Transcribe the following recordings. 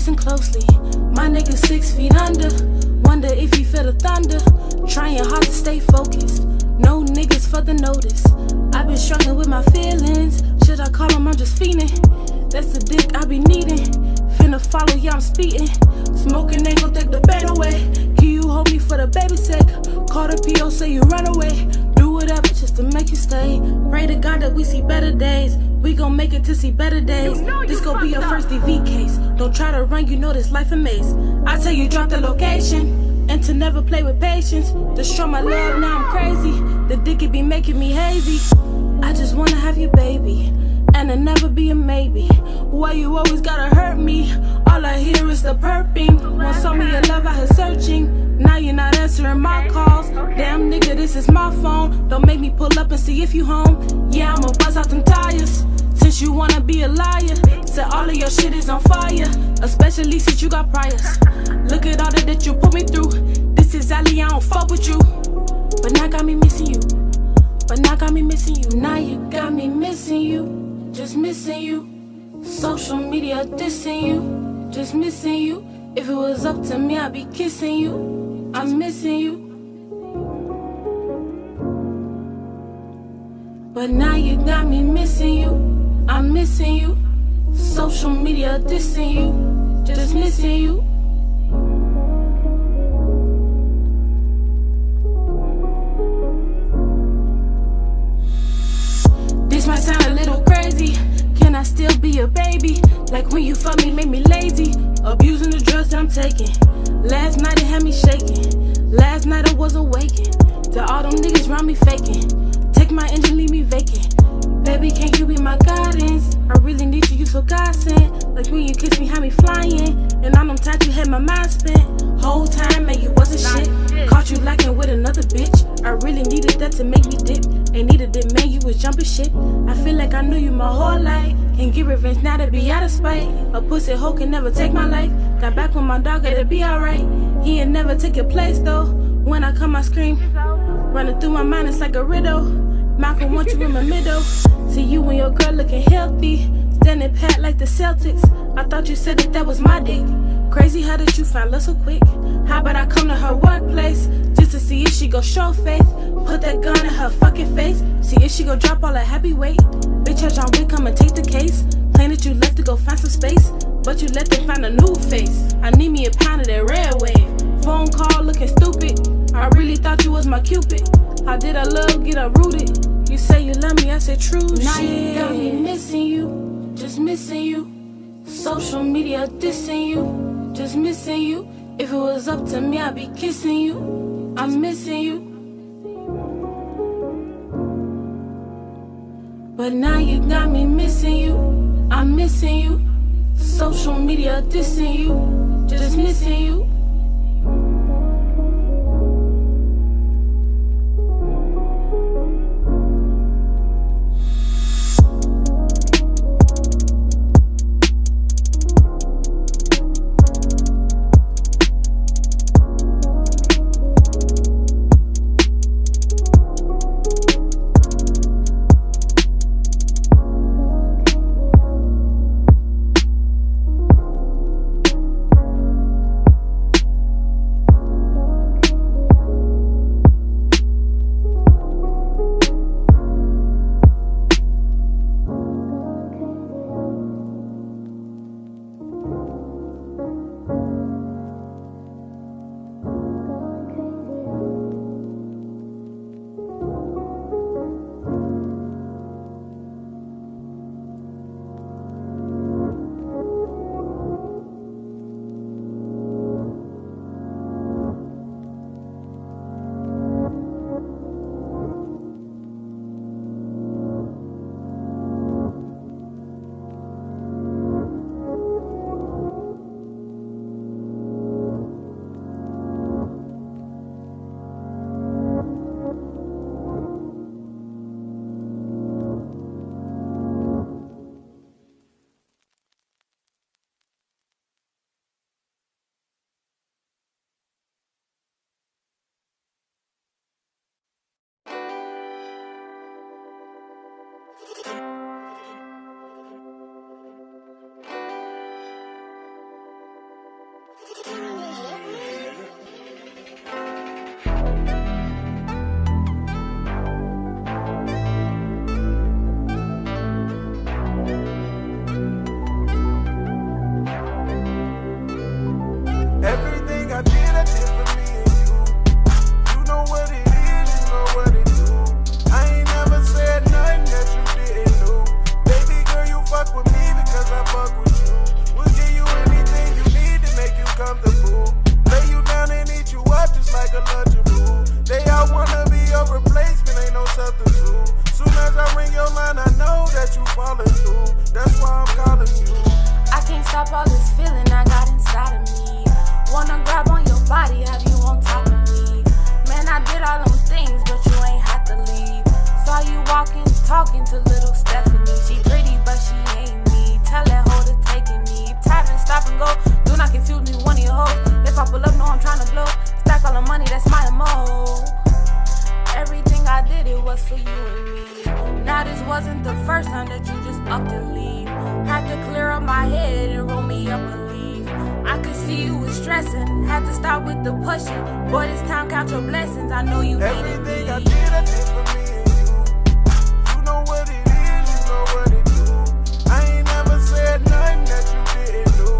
listen closely. My nigga 6 feet under. Wonder if he feel the thunder. Trying hard to stay focused. No niggas for the notice. I've been struggling with my feelings. Should I call him? I'm just fiending. That's the dick I be needing. Finna follow, yeah, I'm speeding. Smoking ain't gon' take the bait away. Can you hold me for the baby's sake? Call the PO, say you run away. Do whatever just to make you stay. Pray to God that we see better days. We gon' make it to see better days. This gon' be your first DV case. Don't try to run, you know this life a maze. I tell you drop the location, and to never play with patience. Destroy my love, now I'm crazy. The dick it be making me hazy. I just wanna have your baby, and it never be a maybe. Why you always gotta hurt me? All I hear is the burping. Want some of your love, I heard searching. Now you're not answering my calls. Damn nigga, this is my phone. Don't make me pull up and see if you home. Yeah, I'ma buzz out them tires. Since you wanna be a liar, said all of your shit is on fire. Especially since you got priors. Look at all that you put me through. This is Ali, I don't fuck with you. But now got me missing you. But now got me missing you. Now you got me missing you. Just missing you. Social media dissing you. Just missing you. If it was up to me, I'd be kissing you. I'm missing you. But now you got me missing you. I'm missing you. Social media dissing you. Just missing you. This might sound a little crazy. Can I still be a baby? Like when you fuck me, make me lazy. Abusing the drugs that I'm taking. Last night it had me shaking. Last night I was awakened to all them niggas round me faking. Take my engine, leave me vacant. Baby, can't you be my guidance? I really need you so God sent. Like when you kiss me, had me flying. And on them times you had my mind spent. Whole time, man, you wasn't shit. Caught you lacking with another bitch. I really needed that to make me dip. Ain't needed it, man, you was jumping shit. I feel like I knew you my whole life. Can't get revenge now to be out of spite. A pussy hoe can never take my life. Got back with my dog, it'll be alright. He ain't never take your place though. When I come, I scream. Running through my mind, it's like a riddle. Malcolm want you in my middle. See you and your girl looking healthy. Standing pat like the Celtics. I thought you said that was my dick. Crazy how did you find love so quick? How about I come to her workplace just to see if she gon' show faith? Put that gun in her fucking face. See if she gon' drop all her happy weight. Bitch, I John Wick, come and take the case. Claim that you left to go find some space, but you let them find a new face. I need me a pound of that red wave. Phone call looking stupid. I really thought you was my cupid. How did I love get uprooted? You say you love me, I said true now shit. You got me missing you, just missing you. Social media dissing you, just missing you. If it was up to me, I'd be kissing you. I'm missing you. But now you got me missing you. I'm missing you. Social media dissing you, just missing you. wasn't the first time that you just upped and leave. Had to clear up my head and roll me up a leaf. I could see you was stressing, had to stop with the pushing. Boy, this time count your blessings, I know you hated me. Everything I did for me and you. You know what it is, you know what it do. I ain't never said nothing that you didn't do.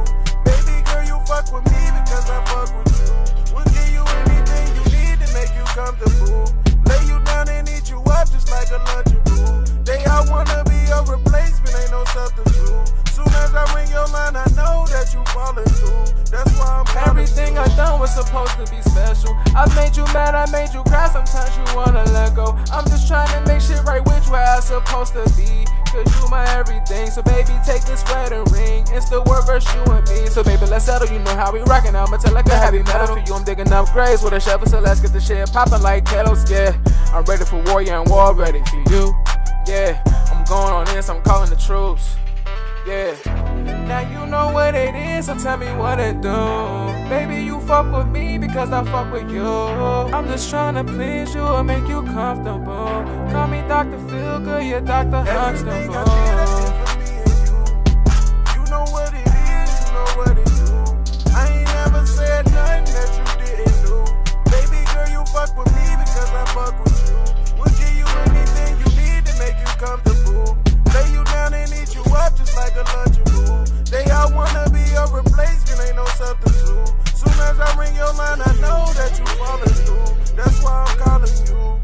Baby girl, you fuck with me because I fuck with you. We'll give you anything you need to make you comfortable. Lay you down and eat you up just like a Lunchable. They all wanna be a replacement, ain't no substitute. Soon as I ring your line, I know that you falling through. That's why I'm calling. Everything I done was supposed to be special. I made you mad, I made you cry. Sometimes you wanna let go. I'm just trying to make shit right which way I supposed to be. Cause you my everything. So baby, take this wedding ring. It's the word versus you and me. So baby, let's settle. You know how we rockin'. I'ma tell like a heavy metal. For you, I'm digging up graves with a shovel. So let's get the shit poppin' like kettles. Yeah, I'm ready for war. Yeah, I'm war ready for you. Yeah, I'm going on this. I'm calling the troops. Yeah, now you know what it is, so tell me what it do. Baby, you fuck with me because I fuck with you. I'm just tryna please you and make you comfortable. Call me Dr. Feelgood, yeah, Dr. Everything Huxtable. I did for me and you. You know what it is, you know what it do. I ain't never said nothing that you didn't do. Baby girl, you fuck with me because I fuck with you. We'll give you anything you need to make you comfortable. Lay you down and eat you up just like a Lunchable. They all wanna be a replacement, ain't no substitute. Soon as I ring your line, I know that you falling through. That's why I'm calling you.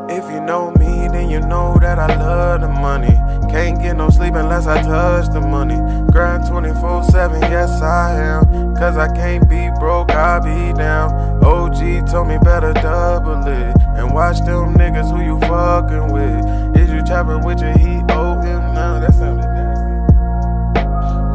If you know me, then you know that I love the money. Can't get no sleep unless I touch the money. Grind 24/7, yes I am. Cause I can't be broke, I'll be down. OG told me better double it. And watch them niggas who you fucking with. Is you trapping with your heat? Oh, him now, that sounded nasty.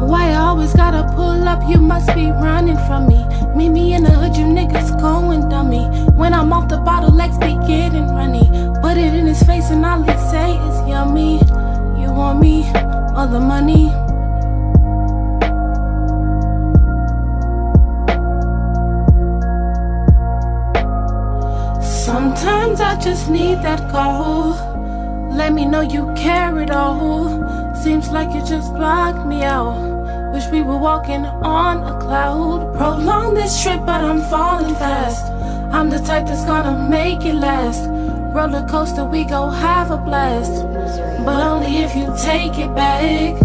Why I always gotta pull up, you must be running from me. Meet me in the hood, you niggas going dummy. When I'm off the bottle, legs be getting runny. Put it in his face and all he say is yummy. You want me, or the money? Sometimes I just need that call. Let me know you care it all. Seems like you just blocked me out. Wish we were walking on a cloud. Prolong this trip, but I'm falling fast. I'm the type that's gonna make it last. Roller coaster, we go have a blast. But only if you take it back.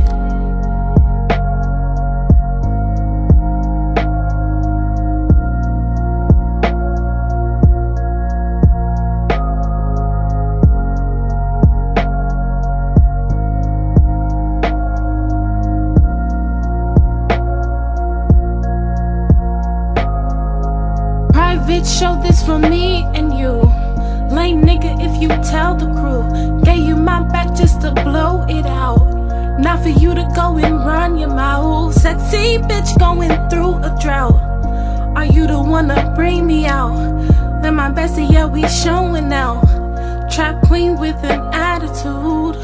Show this for me and you. Lame nigga if you tell the crew. Gave you my back just to blow it out. Not for you to go and run your mouth. Sexy bitch going through a drought. Are you the one to bring me out? And my bestie, yeah, we showing out. Trap queen with an attitude.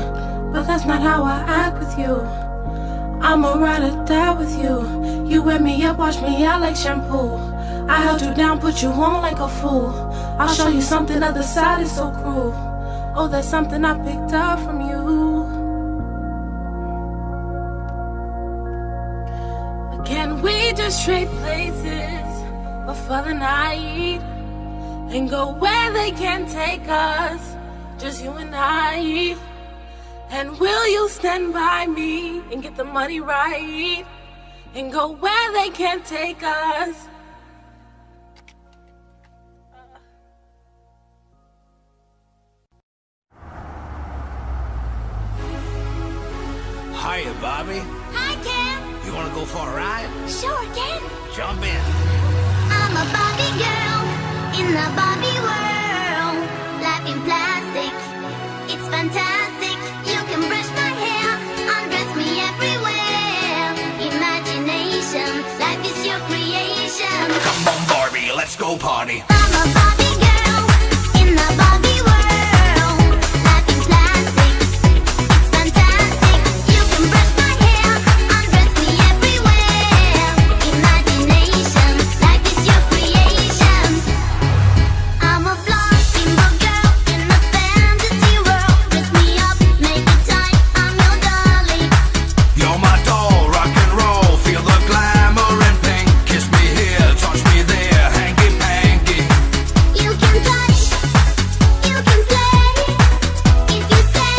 But that's not how I act with you. I'ma ride or die with you. You wet me up, wash me out like shampoo. I held you down, put you on like a fool. I'll show you something, other side is so cruel. Oh, that's something I picked up from you. Can we just trade places for the night and go where they can't take us? Just you and I. And will you stand by me and get the money right and go where they can't take us? Hiya, Bobby. Hi, Ken. You wanna go for a ride? Sure, Ken. Jump in. I'm a Barbie girl in the Barbie world. Life in plastic, it's fantastic. You can brush my hair, undress me everywhere. Imagination, life is your creation. Come on, Barbie, let's go party. I'm a Barbie girl in the Barbie world. Life in plastic, it's fantastic. You can brush my hair, undress me everywhere. Imagination, life is your creation. I'm a blonde single girl in a fantasy world. Dress me up, make it tight, I'm your darling. You're my doll, rock and roll, feel the glamour and pink. Kiss me here, touch me there, hanky panky. You can touch, you can play. If you say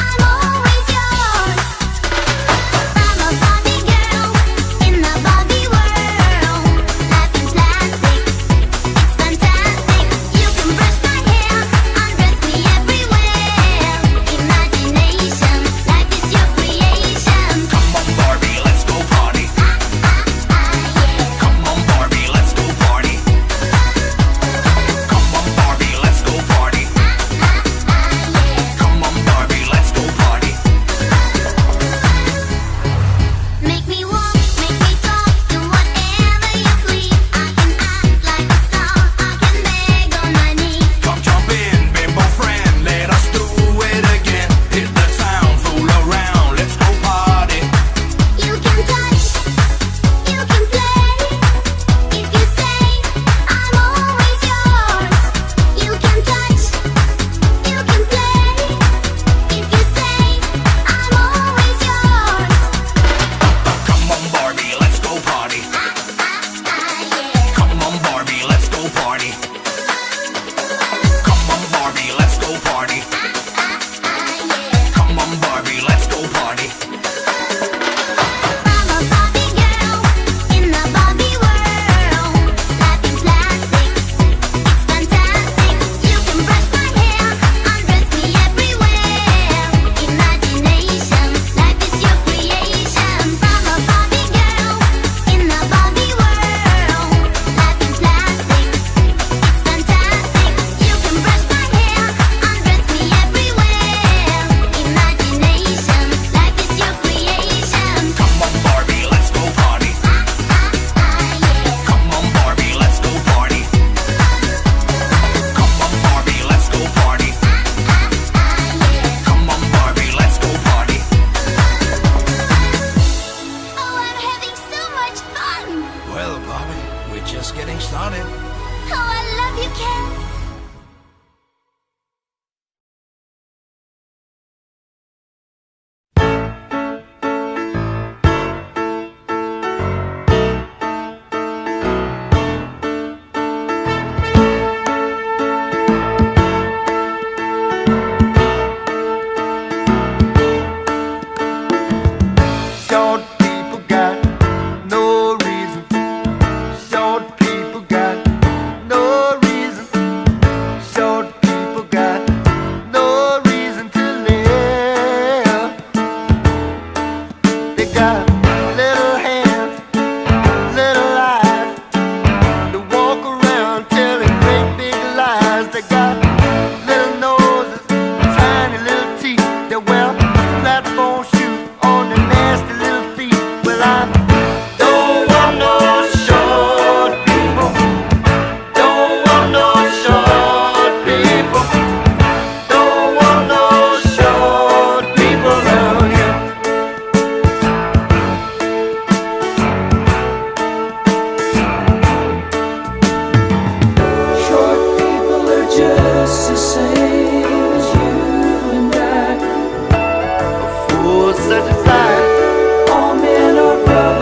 I'm always yours. I'm a Barbie girl in the Barbie world. Life in plastic, it's fantastic. You can brush my hair, undress me everywhere. Imagination, life is your creation. Come on Barbie, let's go party. Come on Barbie, let's go party. Come on Barbie, let's go party. Come on Barbie, let's go party. Make me walk, make me talk, do whatever you please. I can act like a star, I can beg on my knees. Come jump in, bimbo friend, let us do it again. Hit the town, fool around, let's go party. You can touch, you can play. If you say I'm always yours. You can touch, you can play. If you say I'm always yours. Come on Barbie, let's go party. Come on Barbie, let's go party. Come on Barbie, let's go party. Come on Barbie, let's go party. I'm a Barbie girl in the Barbie world. Life in plastic, it's fantastic. You can brush my hair, undress me everywhere. Imagination, life is your creation. I'm a Barbie girl in the Barbie world. Life in plastic, it's fantastic. You can brush my hair, undress me everywhere. Imagination, life is your creation. Come on Barbie, let's go party. Come on Barbie, let's go party. Come on Barbie, let's go party. Come on Barbie, let's go party. Oh, I'm having so much fun. Well Barbie, we're just getting started. Oh, I love you, Ken. Short people got no reason. Short people got no reason. Short people got no reason to live. They got little hands, little eyes. They walk around telling great big lies. They got little noses, tiny little teeth. They wear platform shoes on their nasty little feet. Well, I don't want no short people. Don't want no short people. Don't want no short people around here. Short people are just the same as you and I. Fools such as I. All men are brothers.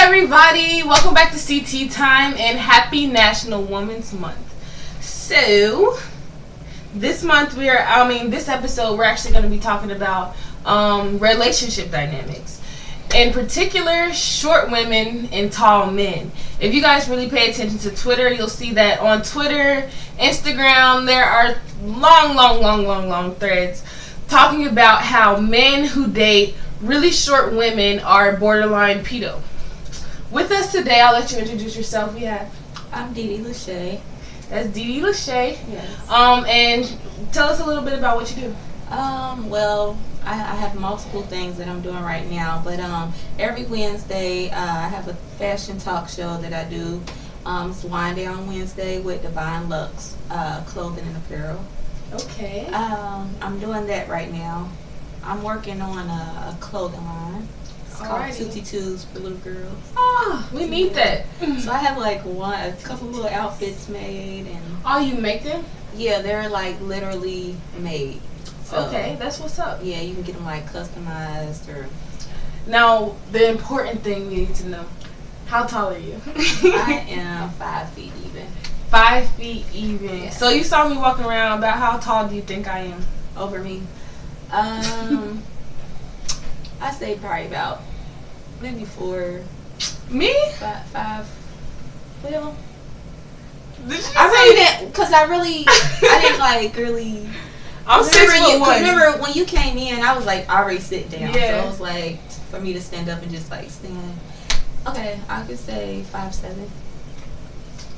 everybody, welcome back to CT Time and happy National Women's Month. So, this episode we're actually going to be talking about relationship dynamics. In particular, short women and tall men. If you guys really pay attention to Twitter, you'll see that on Twitter, Instagram, there are long threads talking about how men who date really short women are borderline pedo. With us today, I'll let you introduce yourself. I'm Dee Dee Lachey. That's Dee Dee Lachey. Yes. And tell us a little bit about what you do. Well, I have multiple things that I'm doing right now, but every Wednesday I have a fashion talk show that I do. It's Wine Down Wednesday with Divine Lux Clothing and Apparel. Okay. I'm doing that right now. I'm working on a clothing line. It's called Tootie Twos for little girls. Oh, we need that. So I have like a couple little outfits made, and Oh, you make them? yeah, they're like literally made. So, Okay, that's what's up. yeah, you can get them like customized or. Now, the important thing we need to know: how tall are you? I am 5 feet even. 5 feet even. Yeah. So you saw me walking around. About how tall do you think I am? Over me. I say probably about maybe 4, Me? 5. Well, Did you I say really didn't, cause I didn't like really. I'm 6'1". Remember when you came in, I was like already sitting down, Yeah. so it was like for me to stand up and just like stand. Okay, I could say 5'7".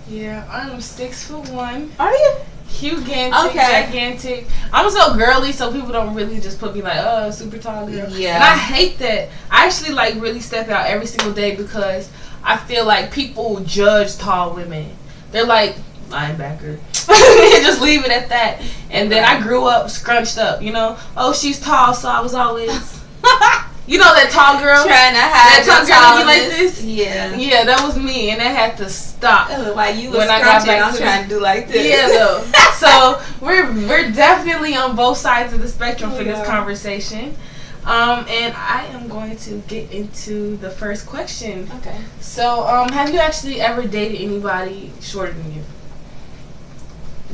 Yeah, I'm 6'1". Are you? Hugantic, Okay. gigantic. I'm so girly, so people don't really just put me like, oh, super tall girl. Yeah. And I hate that. I actually like really step out every single day because I feel like people judge tall women. They're like, linebacker. And just leave it at that. And then I grew up scrunched up, you know? Oh, she's tall, so I was always, you know that tall girl? Trying to hide That tall your girl that be like tallness. this? Yeah. Yeah, that was me, and that had to stop. While you was When I got scrunching, back I'm to trying to do like this. Yeah, though. So we're definitely on both sides of the spectrum for this Yeah. conversation. And I am going to get into the first question. Okay. So, have you actually ever dated anybody shorter than you?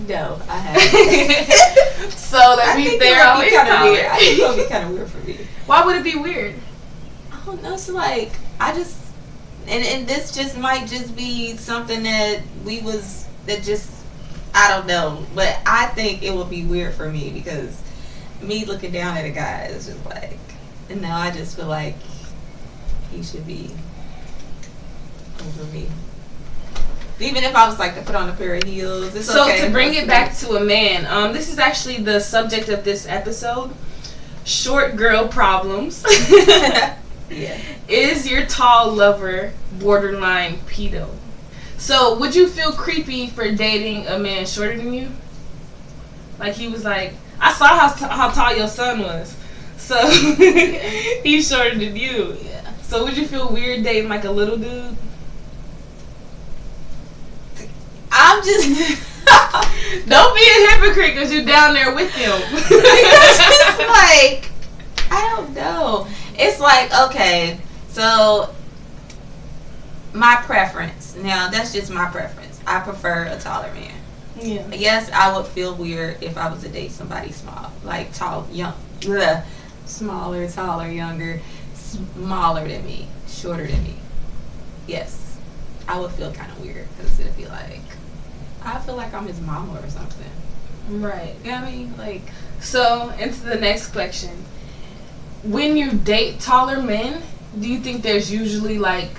No, I haven't. So that I means think they're it would always be kind of taller. weird. I think it would be kind of weird for me. Why would it be weird? I don't know. It's like I just and this just might just be something that I don't know, but I think it would be weird for me because me looking down at a guy is just like, no, I just feel like he should be over me. Even if I was like to put on a pair of heels, it's So okay. to bring it back to a man, this is actually the subject of this episode. Short girl problems. Yeah. Is your tall lover borderline pedo? So would you feel creepy for dating a man shorter than you? Like he was like, I saw how tall your son was, so he's shorter than you. Yeah. So would you feel weird dating like a little dude? I'm just Don't be a hypocrite because you're down there with him. it's like I don't know. It's like, okay, so my preference. Now that's just my preference. I prefer a taller man. Yeah. Yes, I would feel weird if I was to date somebody small, like tall, young, smaller, taller, younger, smaller than me, shorter than me. Yes, I would feel kind of weird because it'd be like, I feel like I'm his mama or something. Right. You know what I mean? Like, So into the next question. When you date taller men, do you think there's usually like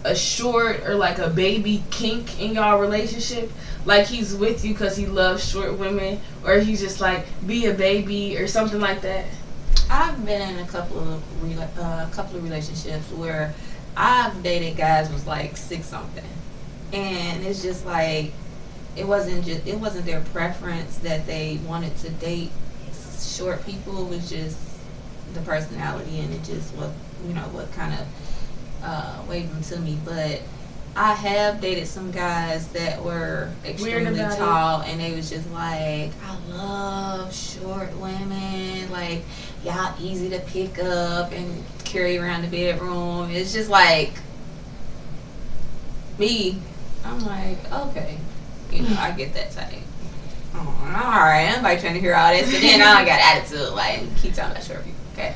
a short or like a baby kink in y'all relationship? Like he's with you because he loves short women, or he's just like be a baby or something like that? I've been in a couple of relationships where I've dated guys was like 6 something, and it's just like it wasn't their preference that they wanted to date short people. It was just the personality, and it just what kind of waved them to me. But I have dated some guys that were extremely about tall, and they was just like, I love short women, like y'all easy to pick up and carry around the bedroom. It's just like Me, I'm like, okay, you know, I get that type. Oh, alright, nobody trying to hear all this. And then I got attitude, like, keep talking about short people, okay?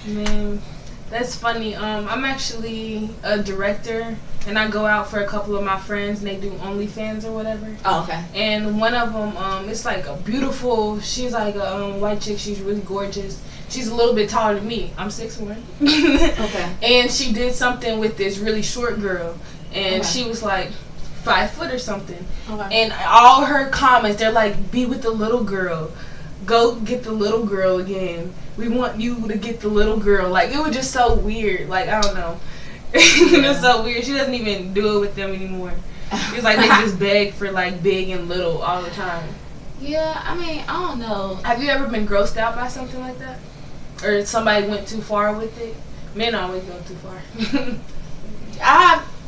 Man, that's funny. I'm actually a director, and I go out for a couple of my friends, and they do OnlyFans or whatever. Oh, okay. And one of them, it's like a beautiful. She's like a white chick. She's really gorgeous. She's a little bit taller than me. I'm 6'1". Okay. And she did something with this really short girl, and Okay. she was like 5 foot or something. Okay. And all her comments, they're like, "Be with the little girl. Go get the little girl again. We want you to get the little girl." Like, it was just so weird. Like, I don't know. It was so weird. She doesn't even do it with them anymore. It's like they just beg for like big and little all the time. Yeah, I mean, I don't know. Have you ever been grossed out by something like that? Or somebody went too far with it? Men always go too far.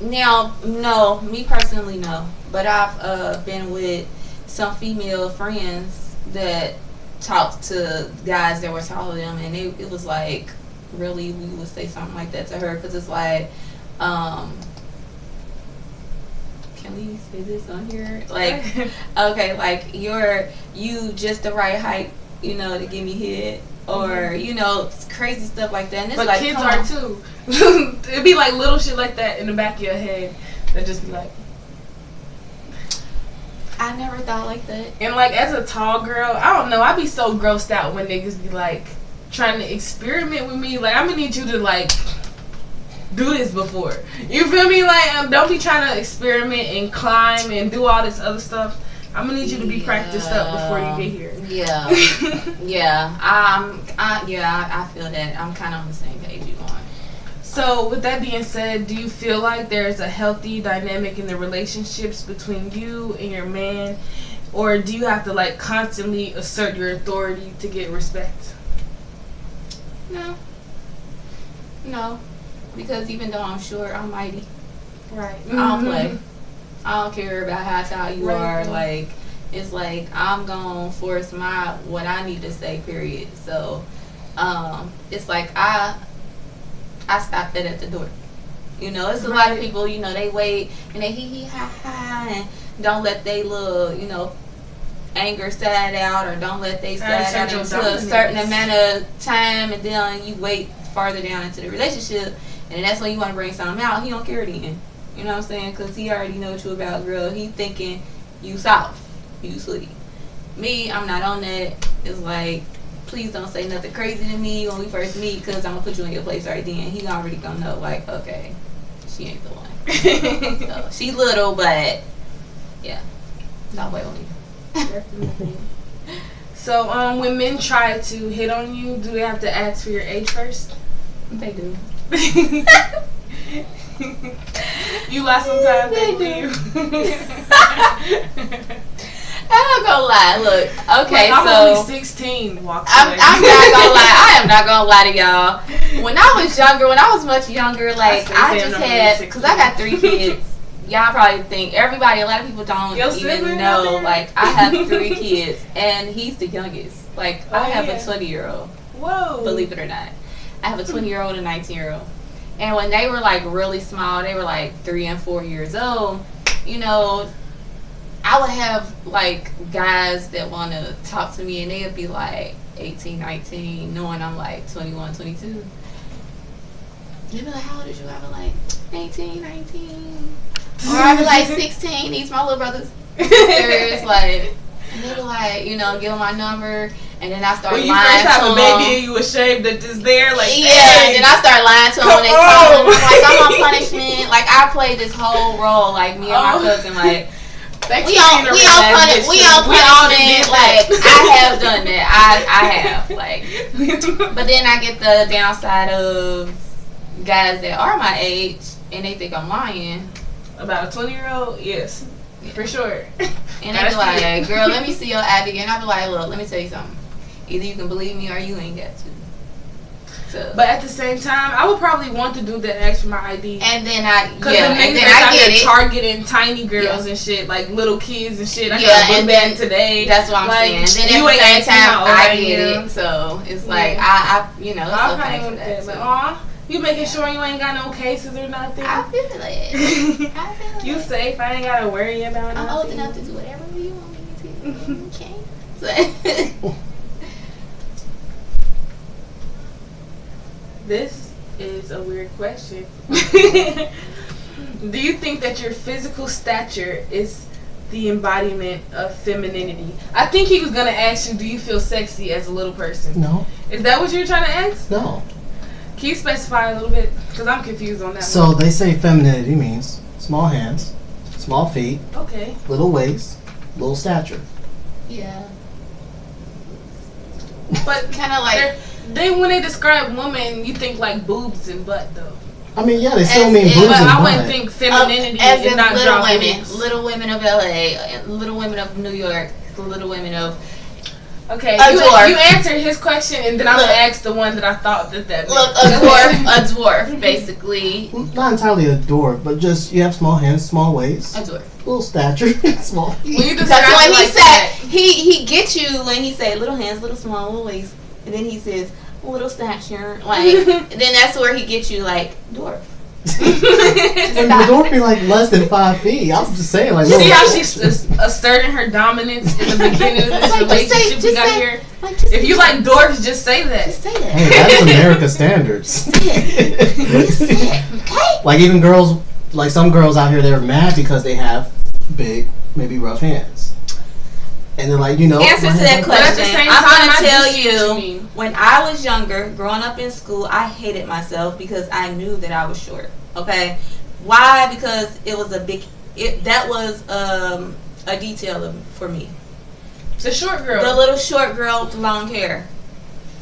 No, me personally, no. But I've been with some female friends that talked to guys that were taller than them, and it was like, really, we would say something like that to her, because it's like, can we say this on here? Like, okay, like, you just the right height, you know, to give me head. Or, you know, crazy stuff like that. And it's But like, kids are too. It'd be like little shit like that in the back of your head that just be like. I never thought like that. And like, as a tall girl, I don't know, I'd be so grossed out when niggas be like trying to experiment with me. Like, I'm gonna need you to like do this before. You feel me? Like, don't be trying to experiment and climb and do all this other stuff. I'm gonna need you to be practiced up before you get here. Yeah. Yeah. I feel that. I'm kind of on the same page you on. So, with that being said, do you feel like there's a healthy dynamic in the relationships between you and your man? Or do you have to like constantly assert your authority to get respect? No. Because even though I'm short, I'm mighty. Right. I don't play. I don't care about how tall you Right. are. Like, it's like, I'm gonna force what I need to say, period. So, it's like, I stop that at the door. You know, it's a lot of people, you know, they wait and they hee ha ha and don't let they little, you know, anger sad out, or don't let they sad out until a certain amount of time, and then you wait farther down into the relationship, and that's when you want to bring something out. He don't care then. You know what I'm saying? Because he already knows you about, girl. He thinking you soft, you sweet. Me, I'm not on that. It's like, please don't say nothing crazy to me when we first meet, because I'm going to put you in your place right then. He already going to know, like, okay, she ain't the one. So, she little, but, yeah. Don't wait on you. Definitely. So, when men try to hit on you, do they have to ask for your age first? They do. You lie sometimes, they do. I'm not gonna lie. Look, okay, I'm so only 16. Walks I'm away. not gonna lie. I am not gonna lie to y'all. When I was much younger, like, I just had, because I got 3 kids. Y'all probably think, a lot of people don't Your even sibling know, out there? like, I have 3 kids, and he's the youngest. Like, Oh, I have yeah. a 20-year-old, Whoa. believe it or not. I have a 20-year-old and a 19-year-old. And when they were, like, really small, they were, like, 3 and 4 years old, you know, I would have, like, guys that want to talk to me, and they would be, like, 18, 19, knowing I'm, like, 21, 22. They'd be like, how old is you? I'd be like, 18, 19. Or I'd be like, 16. These my little brothers. Sisters, like, and they be like, you know, give them my number. And then I start When you lying first have to a them. baby and you ashamed that it's there, like, Yeah, hey, and then I start lying to them when they come call on. them. Like, I'm on punishment. Like, I played this whole role, like, me and my cousin, like, we on punishment. Like, I have done that. I have, like, but then I get the downside of guys that are my age and they think I'm lying. About a 20-year-old, yes, for sure. And they be like, girl, let me see your ID. And I be like, look, let me tell you something. Either you can believe me or you ain't got to. So, But at the same time, I would probably want to do that ask for my ID. and then I, Because yeah, the and niggas then that's I out get here it. targeting tiny girls Yeah. and shit, like little kids and shit. I Yeah, got a book and bag then today. That's what I'm Like, saying. Then you at the ain't same asking time, how old I I get am. it. So it's like, Yeah. I you know, it's I'll okay probably for want that. that. Like, too. aw, You making sure you ain't got no cases or nothing? I feel it. I feel You it. safe? I ain't gotta worry about I'm nothing. old enough to do whatever you want me to. Okay. So, This is a weird question. Do you think that your physical stature is the embodiment of femininity? I think he was gonna ask you, do you feel sexy as a little person? No, Is that what you were trying to ask? no. Can you specify a little bit? Because I'm confused on that So they say femininity means small hands, small feet, one. Okay. little waist, little stature. yeah. But Kind of like. they when they describe woman, you think like boobs and butt though. I mean, yeah, they still As mean in- boobs But and I wouldn't butt. think femininity as and in not little drop women, boobs. little women of LA, little women of New York, little women of Okay, A you, dwarf. you answered his question, and then I'm Look. gonna ask the one that I thought that look meant. a dwarf basically. Not entirely a dwarf, but just you have small hands, small waist, A dwarf. little stature, small feet. When you Because describe when it he like said that, he gets you when he say little hands, little small, little waist, and then he says little stature, like then that's where he gets you like dwarf. And the dwarf be like less than 5 feet. I'm just saying, like, you see little how dwarf. she's asserting her dominance in the beginning of this Like, relationship we just got say- here? Like, just If you like dwarfs, just say that. just say that. Hey, that's America standards. Just say it, okay? Like even girls, like some girls out here, they're mad because they have big, maybe rough hands, and they're like, you know, Answer my to that hands are- But at the question. same I'm time, gonna I tell do see what you you, mean. when I was younger, growing up in school, I hated myself because I knew that I was short. Okay, why? Because it was a big. That was a detail for me. It's a short girl. The little short girl with long hair,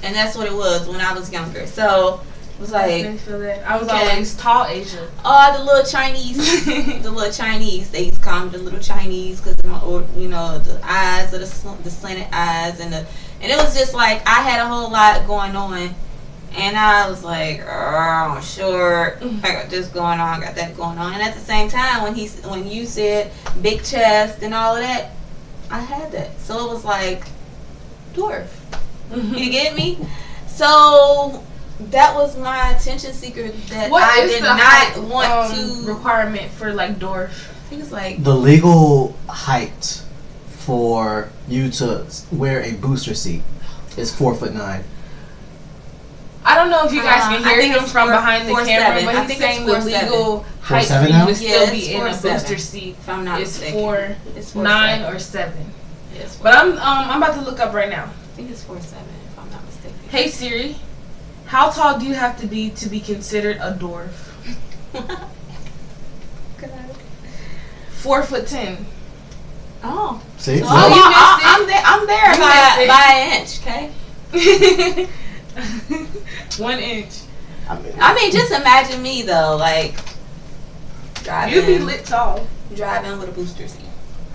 and that's what it was when I was younger. So it was I like, didn't feel that. I was Okay. always tall Asia. oh, the little Chinese, the little Chinese. They used to call me the little Chinese because you know, the eyes, or the slanted eyes, and it was just like I had a whole lot going on, and I was like, oh, I'm short. I got this going on, I got that going on, and at the same time, when you said big chest and all of that, I had that. So it was like dwarf. You get me? So that was my attention seeker that What I is did the not height, want to. requirement for like dwarf? I think it's like The legal height for you to wear a booster seat is 4'9". I don't know if you guys can I hear think him it's from 4'7". behind the I camera, but think he's it's saying the 4'7". legal height 4'7" for you now? to still Yeah, be it's in a 4'7", booster seat if I'm not is mistaken. It's 4'7". 9 or 7. It's But I'm about to look up right now. I think it's 4'7", if I'm not mistaken. Hey Siri, how tall do you have to be considered a dwarf? 4'10". Oh, See, so so- I'm there You missed by it. an inch. Okay. 1 inch. I mean, just imagine me though, like driving. You be lit tall. Driving with a booster seat.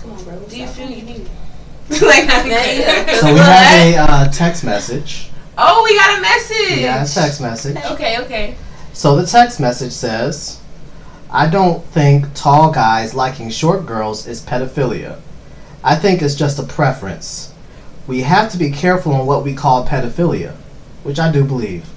Come on, bro. Do you feel you need it? like that? So we have a text message. Oh, we got a message. Yeah, a text message. Okay. So the text message says, I don't think tall guys liking short girls is pedophilia. I think it's just a preference. We have to be careful on what we call pedophilia, which I do believe.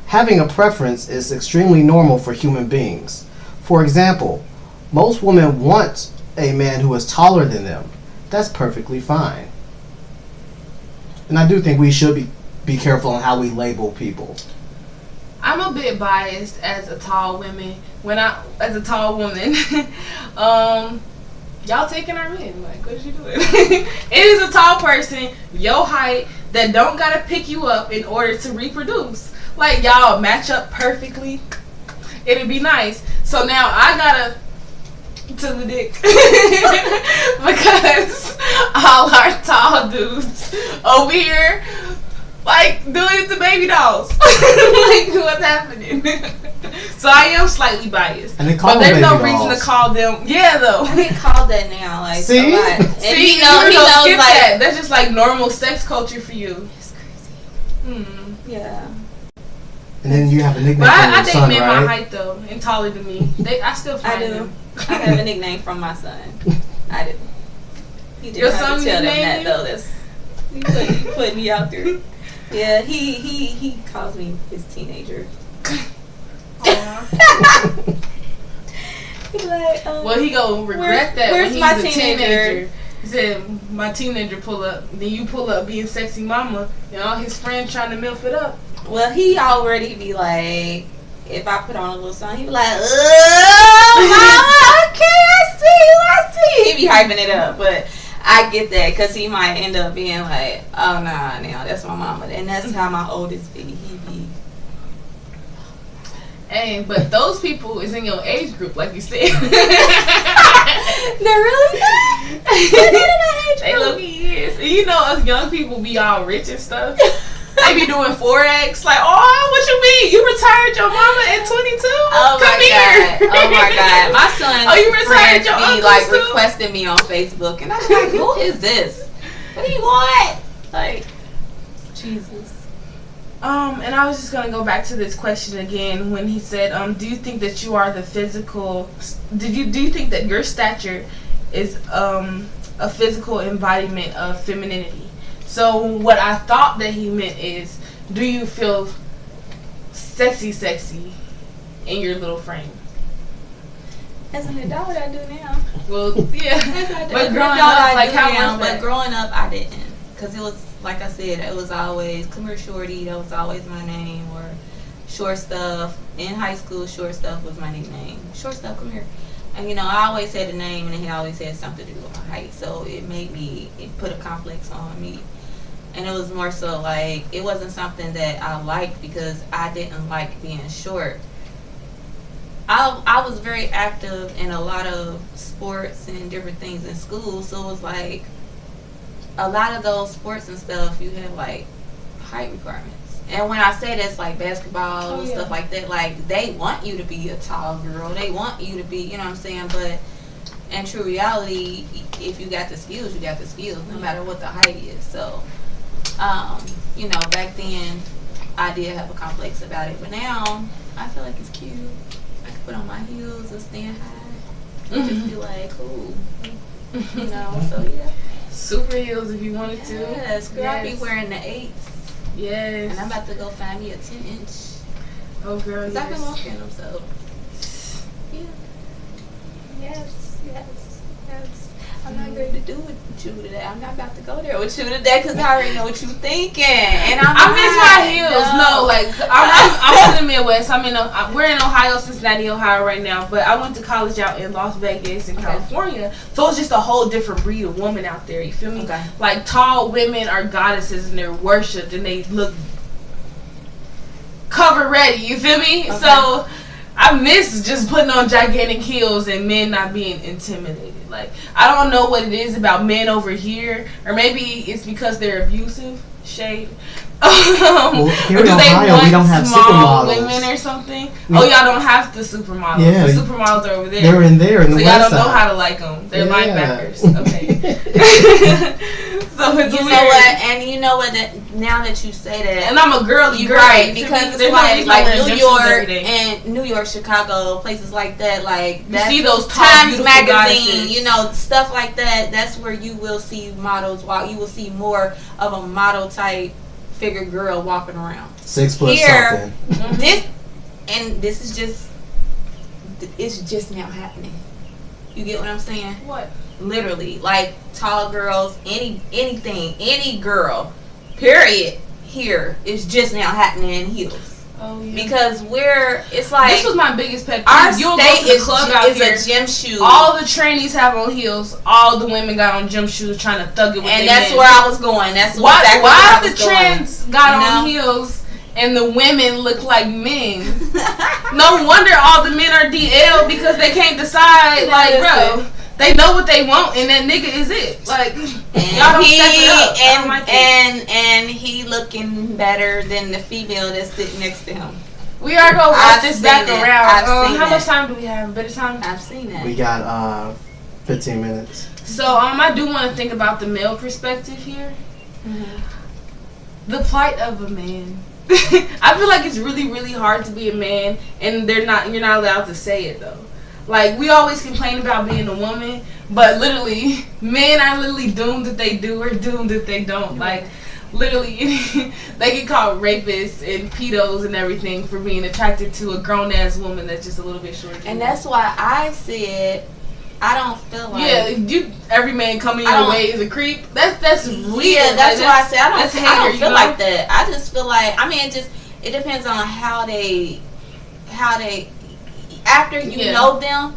Having a preference is extremely normal for human beings. For example, most women want a man who is taller than them. That's perfectly fine. And I do think we should be careful on how we label people. I'm a bit biased as a tall woman. As a tall woman, y'all taking our men. Like, what you doing? It is a tall person, your height, that don't gotta pick you up in order to reproduce. Like, y'all match up perfectly. It'd be nice. So now I gotta to the dick because all our tall dudes over here like doing it to baby dolls. Like, what's happening? So I am slightly biased, And they call but them there's no baby reason dolls. to call them. Yeah, though. I get called that now, like See? a lot. And See, he knows skip like that. That's just like normal sex culture for you. it's crazy. Yeah. And then you have a nickname But for I your date son, men right? my height though, and taller than me. I still I find do. them. I have a nickname from my son. I do. He did Your have son to tell them nicknamed that though. That's you putting me out there. Yeah, he calls me his teenager. He like, Well, he gonna regret that where's when my he's a teenager? teenager. He said, my teenager pull up. Then you pull up being sexy mama. And all his friends trying to milf it up. Well, he already be like, if I put on a little song, he be like, oh, mama, okay, I see. He be hyping it up, but I get that because he might end up being like, oh, nah, now that's my mama. And that's how my oldest be. He be. Hey, but those people is in your age group, like you said. They're really not. They look is. And you know us young people be all rich and stuff. They be doing Forex. Like, oh, what you mean? You retired your mama at 22? Oh Come my here. God. Oh my God. My son Oh, you retired friends your be uncles like too? requesting me on Facebook. And I'm like, who is this? What do you want? Like, Jesus. And I was just gonna go back to this question again when he said, do you think that you are the physical? Do you think that your stature is a physical embodiment of femininity? So what I thought that he meant is, do you feel sexy in your little frame? As an adult, I do now. Well, yeah. But growing Adult, up, I like do how now, was but that? growing up, I didn't. Because it was, like I said, it was always, come here, shorty. That was always my name. Or short stuff. In high school, short stuff was my nickname. Short stuff, come here. And, you know, I always had a name, and it always had something to do with my height. So it put a complex on me. And it was more so like, it wasn't something that I liked because I didn't like being short. I was very active in a lot of sports and different things in school, so it was like a lot of those sports and stuff, you have like height requirements. And when I say that's like basketball and stuff like that, like they want you to be a tall girl, they want you to be, you know what I'm saying, but in true reality, if you got the skills, you got the skills, no matter what the height is. So you know, back then I did have a complex about it, but now I feel like it's cute. I can put on my heels and stand high and just be like, cool, you know. So yeah, Super heels if you wanted to. yes, girl, I be wearing the 8s, Yes. and I'm about to go find me a 10-inch. Oh girl, Cause I've been yes. walking them, so yeah, yes. I'm not ready to do it with you today. I'm not about to go there with you today because I already know what you're thinking. And I miss my heels. No, like I'm in the Midwest. We're in Ohio, Cincinnati, Ohio right now. But I went to college out in Las Vegas in California, so it's just a whole different breed of woman out there. You feel me? Okay. Like tall women are goddesses and they're worshipped and they look cover ready. You feel me? Okay. So I miss just putting on gigantic heels and men not being intimidated. Like, I don't know what it is about men over here, or maybe it's because they're abusive. Shade. Well, here or in do they Ohio, want we don't have small supermodels. women or something? Oh, y'all don't have the supermodels. Yeah. The supermodels are over there. They're in there in the so y'all west don't know side. how to like them. They're Yeah. linebackers. Okay. So it's you weird. know what? And you know what? Now that you say that, And I'm a girly you're girl. right, You because feel me? it's There's no reason like to wear New jumpsuits every York day. and New York, Chicago, places like that. Like You that's see those tall, Times beautiful Magazine, goddesses. you know, stuff like that. That's where you will see models. While you will see more of a model type figure girl walking around. 6 foot Here, something. This is just, it's just now happening. You get what I'm saying? What? Literally, like tall girls, anything, any girl, period. Here is just now happening in heels. Oh yeah. Because it's like This was my biggest pet our peeve. You'll go state to the is club out here. a gym shoe, All the trainees have on heels. All the women got on gym shoes trying to thug it with and their that's men. where I was going. That's Why exactly where I the was going. trends got You on know? heels and the women look like men? No wonder all the men are DL because they can't decide. Like, bro, they know what they want and that nigga is it. Like, y'all don't step it up. I don't like it. And he looking better than the female that's sitting next to him. We are gonna I've work this seen back it. around. I've seen How much it. time do we have? Better time. I've seen that. We got 15 minutes. So I do want to think about the male perspective here. The plight of a man. I feel like it's really, really hard to be a man, and you're not allowed to say it though. Like, we always complain about being a woman, but literally, men are literally doomed if they do or doomed if they don't. Like, literally, they get called rapists and pedos and everything for being attracted to a grown ass woman that's just a little bit shorter. And that's why I said I don't feel like every man coming your way is a creep. That's weird. Yeah, that's why I said I don't feel know? like that. I just feel like it depends on how they after you know them.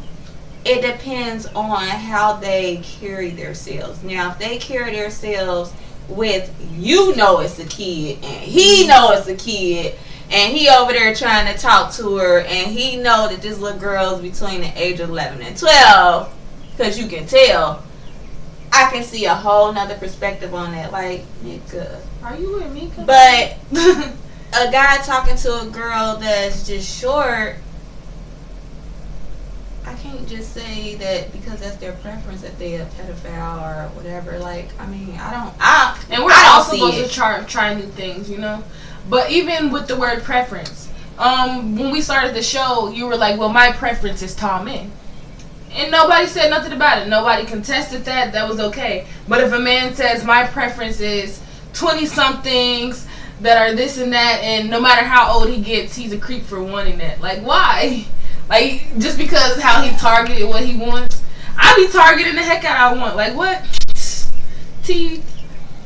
It depends on how they carry themselves. Now, if they carry themselves with it's a kid and he know it's a kid and he over there trying to talk to her and he know that this little girl's between the age of 11 and 12, because you can tell, I can see a whole nother perspective on that. Like, nigga, are you with me? But a guy talking to a girl that's just short, I can't just say that because that's their preference that they a pedophile or whatever. Like, I mean, and we're all supposed to try new things, you know. But even with the word preference, when we started the show, you were like, "Well, my preference is tall men," and nobody said nothing about it. Nobody contested that. That was okay. But if a man says my preference is 20-somethings that are this and that, and no matter how old he gets, he's a creep for wanting that. Like, why? Like, just because how he targeted what he wants. I be targeting the heck out I want. Like, what? Teeth,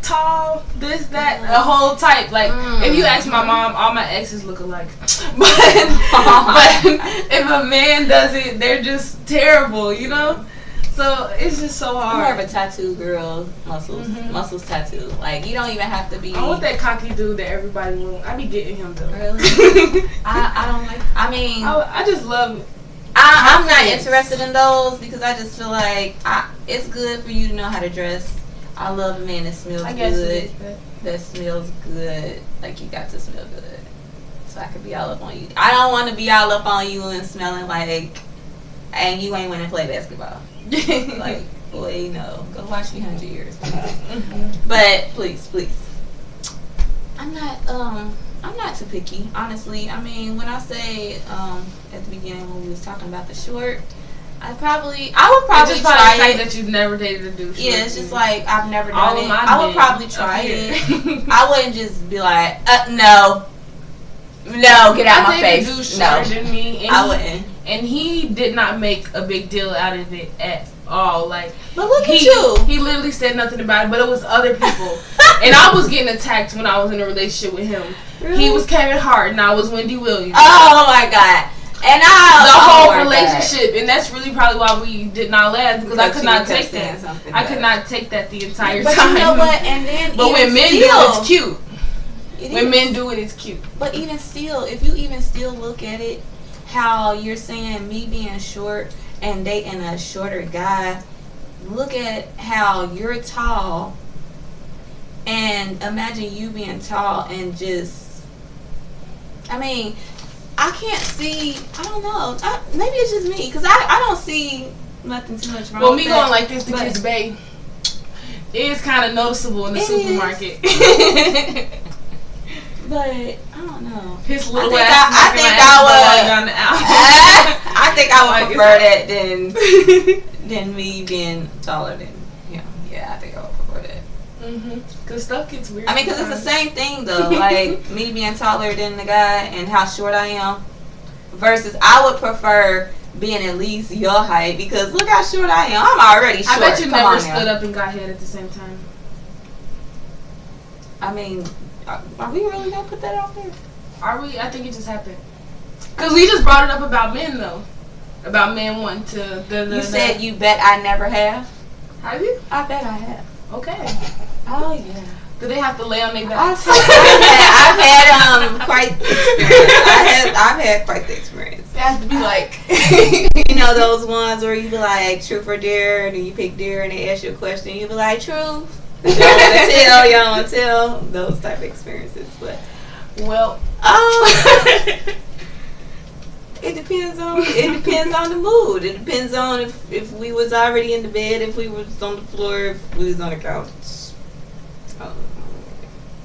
tall, this, that, a whole type. Like, if you ask my mom, all my exes look alike. But if a man does it, they're just terrible, you know? So, it's just so hard. I'm more of a tattoo girl, muscles tattoo. Like, you don't even have to be... I want that cocky dude that everybody wants. I be getting him, though. Really? I don't like... I mean... I just love... I'm not interested in those because I just feel like it's good for you to know how to dress. I love a man that smells good. That smells good. Like, you got to smell good. So I could be all up on you. I don't want to be all up on you and smelling like... And you ain't want to play basketball. Like, boy, no. Go watch me 100 Years. But please. I'm not too picky, honestly. I mean, when I say at the beginning when we was talking about the short, I would probably try it. That you've never dated a dude. Yeah, it's just like I've never done it. I would probably try it. I wouldn't just be like, no, get out my face. No, than me, I wouldn't. And he did not make a big deal out of it at all. Like, but look at you. He literally said nothing about it, but it was other people. And I was getting attacked when I was in a relationship with him. Really? He was Kevin Hart, and I was Wendy Williams. Oh my God! And the whole relationship, and that's really probably why we did not last, because I could not take that. I could not take that the entire time. But you know what? And then, but when men do it, it's cute. When men do it, it's cute. But even still, if you even still look at it, how you're saying me being short and dating a shorter guy, look at how you're tall and imagine you being tall and just, I mean, I can't see, I don't know, maybe it's just me, because I don't see nothing too much wrong with me going like this to Kiss Bay is kind of noticeable in the supermarket. But I don't know. His little I think I would prefer that than me being taller than him. Yeah, I think I would prefer that. Cause stuff gets weird. I mean, cause it's the same thing though. Like me being taller than the guy and how short I am, versus I would prefer being at least your height, because look how short I am. I'm already short. I bet you never stood up and got hit at the same time. I mean, are we really gonna put that out there? Are we? I think it just happened. Cause we just brought it up about men though, about men wanting to. You said you bet I never have. Have you? I bet I have. Okay. Oh yeah. Do they have to lay on their back? I've had quite the experience. I've had quite the experience. It has to be like you know those ones where you be like truth or dare, and then you pick dare and they ask you a question, you be like truth. You don't want to tell those type of experiences, but it depends on the mood. It depends on if we was already in the bed, if we was on the floor, if we was on the couch,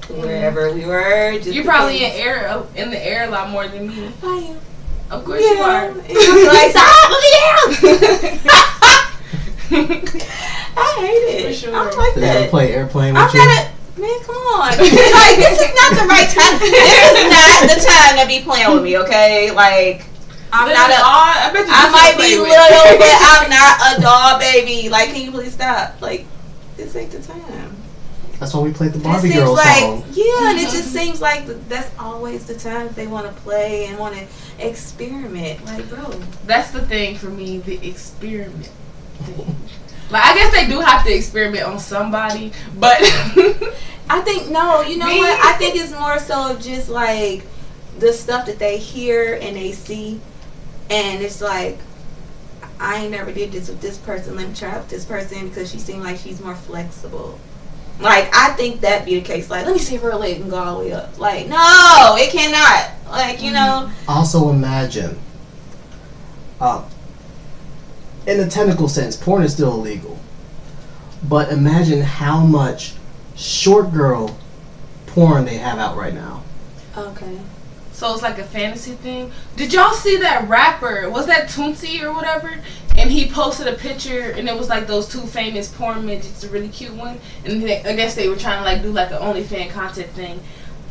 wherever we were. You're probably in the air a lot more than me. I am. Of course you are. Like, stop, put me down. I hate it. For sure. I don't like Did that. you ever play airplane with you? Man, come on. Like, this is not the right time. This is not the time to be playing with me, okay? Like, I'm not a... I bet you I might play be with. little, but I'm not a doll baby. Like, can you please stop? Like, this ain't the time. That's why we played the It Barbie seems Girl like, song. yeah, and it just seems like that's always the time they want to play and want to experiment. Like, bro. That's the thing for me, the experiment thing. Like, I guess they do have to experiment on somebody, but I think, no, you know what? I think it's more so of just like the stuff that they hear and they see, and it's like, I ain't never did this with this person. Let me try with this person because she seemed like she's more flexible. Like, I think that be the case. Like, let me see if her leg can go all the way up. Like, no, it cannot. Like, you know. Also imagine, in a technical sense, porn is still illegal. But imagine how much short girl porn they have out right now. Okay. so it's like a fantasy thing. Did y'all see that rapper? Was that Tootsie or whatever? And he posted a picture, and it was like those two famous porn midgets, a really cute one. And I guess they were trying to like do like an OnlyFans content thing.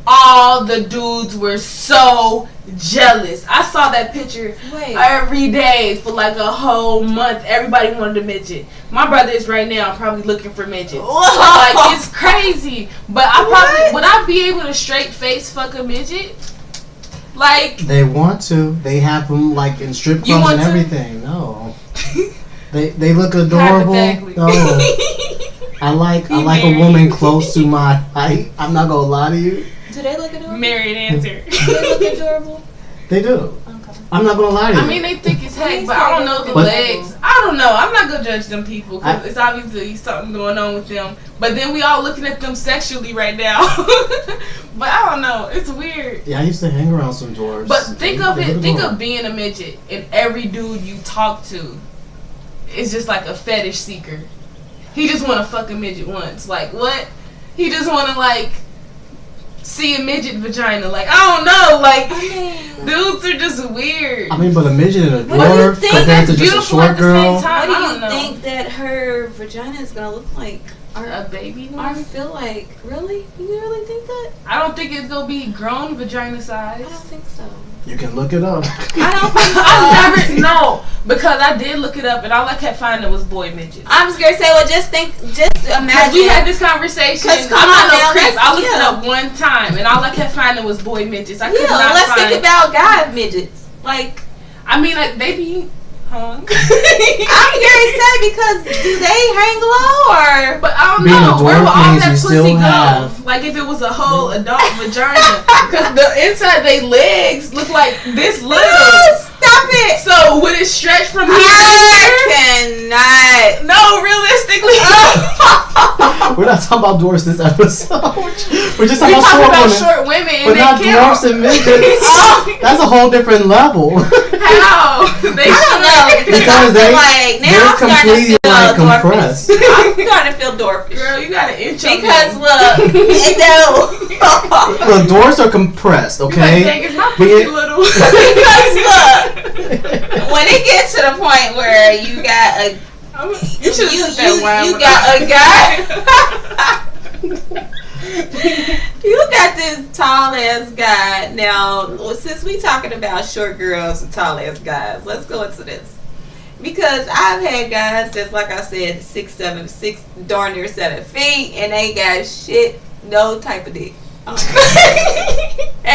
All the dudes were so jealous. I saw that picture every day for like a whole month. Everybody wanted a midget. My brother is right now probably looking for midgets. Like, it's crazy. But I probably would I be able to straight face fuck a midget? Like, they want to. They have them like in strip You clubs want and to? everything. No, they look adorable. Hypothetically. No, I like a married. woman close to my height. I'm not gonna lie to you. Do they look adorable? married answer. Do they look adorable? They do. Okay. I'm not gonna lie to you. I mean, they thick as heck, They but I don't say know they the look legs. I don't know. I'm not gonna judge them people because I- it's obviously something going on with them. But then we all looking at them sexually right now. But I don't know. It's weird. yeah, I used to hang around some dwarves. But think of They it. look Think adorable. of being a midget, and every dude you talk to is just like a fetish seeker. He just want to fuck a midget once. Like, what? He just want to like see a midget vagina. Like, I don't know. Like, dudes are just weird. I mean, but a midget and a What do you dwarf think? compared to just a Beautiful short at the girl. same time. What do I you don't know. think that her vagina is gonna look like? A baby I one? feel like, really? You really think that? I don't think it's gonna be grown vagina size. I don't think so. You can look it up. I don't think so. I never know because I did look it up and all I kept finding was boy midgets. I'm just gonna say, well, just Because imagine. we had this conversation. 'Cause come I'm not on no now, creep. let's- I looked it yeah. up one time and all I kept finding was boy midgets. I could Yeah, not let's find. think about guy midgets. Like, I mean, like they be hung. I'm gonna say, because do they hang low or? But I don't Being a know where will dwarf all means that you pussy still go? have- Like if it was a whole adult vagina, because the inside they legs look like this little. Stop it! So would it stretch from here to I here? cannot. No, realistically. We're not talking about dwarfs this episode. We're just We talking talking about about short women. short women and But they not dwarfs count. and midgets. That's a whole different level. How? They I don't know. Because I they- feel like now they're I'm starting to completely, feel like, dwarfish. compressed. I'm starting to feel dwarfish. Girl, you got an inch on Because them. look, no. Well, dwarfs are compressed, Like, okay? dang, is my We- pussy little? Because look, when it gets to the point where you got a You should have took that wine. you when got I- a guy. You got this tall ass guy. Now, since we talking about short girls and tall ass guys, let's go into this. Because I've had guys that's, like I said, 6 darn near 7 feet, and they got shit, no type of dick. And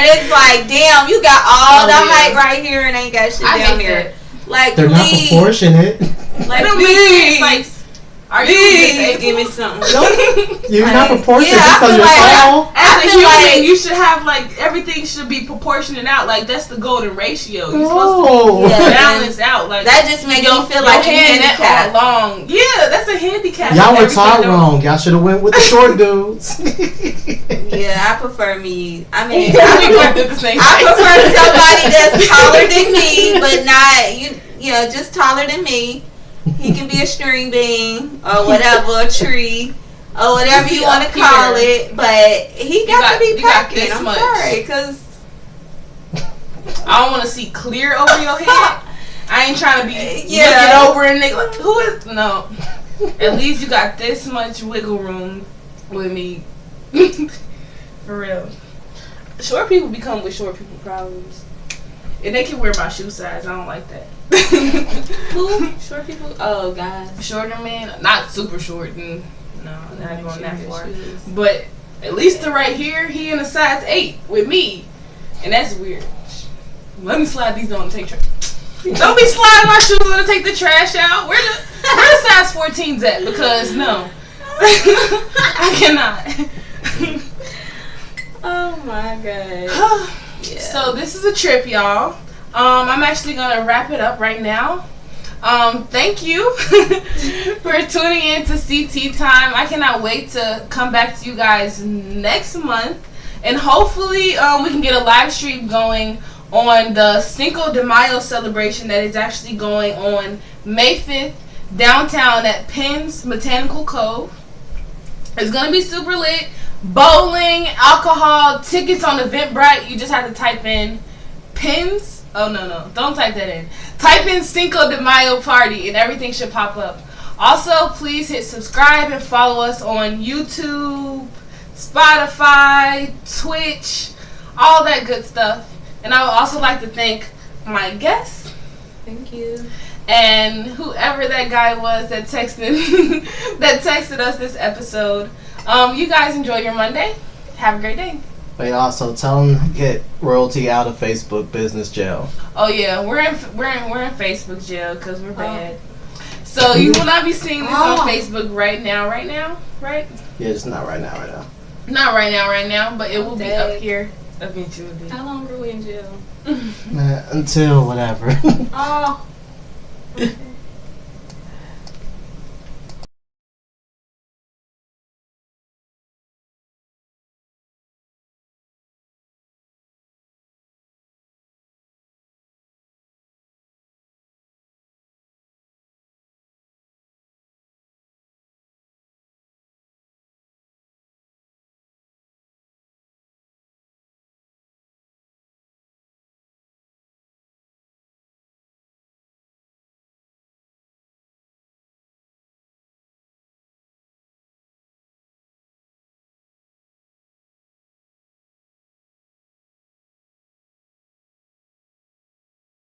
it's like, damn, you got all the height right here and ain't got shit I down hate there. that. Like, They're not please, proportionate. like, It don't please, make sense. Like, are you please disabled? give me something. You're not Like, proportionate yeah, I just because feel you're like- tall. As I a feel human, like- you should have like everything should be proportionate out. Like that's the golden ratio. You're supposed No. to Yeah. be balanced out. Like That just makes your, me feel your like you're hand that handicapped. all long. Yeah, that's a handicap. Y'all were Everything taught don't- wrong. Y'all should have went with the short dudes. Yeah, I prefer me. I mean, We both did the same I thing. prefer somebody that's taller than me, but not you know, just taller than me. He can be a string bean or whatever, a tree or whatever you He want to up call here. it. But he got to be you got packing. this I'm much. sorry, because I don't want to see clear over your head. I ain't trying to be Yeah. looking over and nigga like who is no. At least you got this much wiggle room with me. For real. Short people become with short people problems. And they can wear my shoe size. I don't like that. Who? Short people? Oh, guys. Shorter men, not super short. No, not going that far. Shoes. But at least the right here, he in a size 8 with me, and that's weird. Let me slide these on and take trash. Don't be sliding my shoes on to take the trash out. Where the size 14s at? Because no, I cannot. Oh my god. Yeah. So this is a trip, y'all. I'm actually gonna wrap it up right now. Thank you for tuning in to CT Time. I cannot wait to come back to you guys next month, and hopefully we can get a live stream going on the Cinco de Mayo celebration that is actually going on May 5th downtown at Penn's Botanical Cove. It's gonna be super lit. Bowling, alcohol, tickets on Eventbrite. You just have to type in Penn's. Oh no, don't type that in. Type in Cinco de Mayo party and everything should pop up. Also, please hit subscribe and follow us on YouTube, Spotify, Twitch, all that good stuff. And I would also like to thank my guests. Thank you. And whoever that guy was that texted us this episode. You guys enjoy your Monday. Have a great day. Wait, also tell them to get royalty out of Facebook business jail. Oh yeah, we're in Facebook jail because we're bad. So you will not be seeing this on Facebook right now, right? Yeah, just not right now. Not right now, but it will be up here eventually. How long were we in jail? Man, until whatever. Oh. Okay.